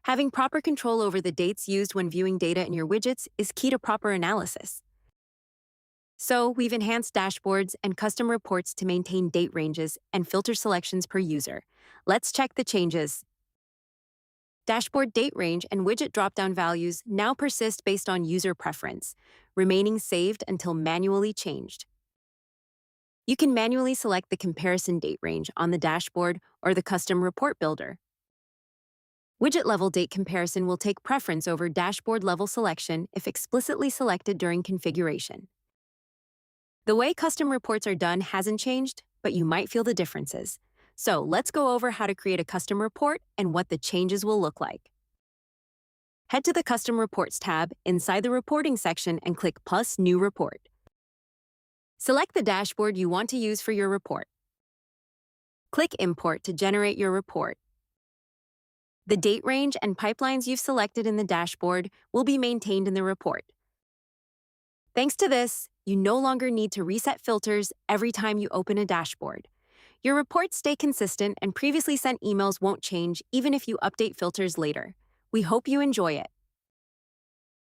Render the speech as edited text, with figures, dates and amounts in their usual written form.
Having proper control over the dates used when viewing data in your widgets is key to proper analysis. So, we've enhanced dashboards and custom reports to maintain date ranges and filter selections per user. Let's check the changes. Dashboard date range and widget dropdown values now persist based on user preference, remaining saved until manually changed. You can manually select the comparison date range on the dashboard or the custom report builder. Widget-level date comparison will take preference over dashboard-level selection if explicitly selected during configuration. The way custom reports are done hasn't changed, but you might feel the differences. So let's go over how to create a custom report and what the changes will look like. Head to the Custom Reports tab inside the Reporting section and click Plus New Report. Select the dashboard you want to use for your report. Click Import to generate your report. The date range and pipelines you've selected in the dashboard will be maintained in the report. Thanks to this, you no longer need to reset filters every time you open a dashboard. Your reports stay consistent and previously sent emails won't change even if you update filters later. We hope you enjoy it.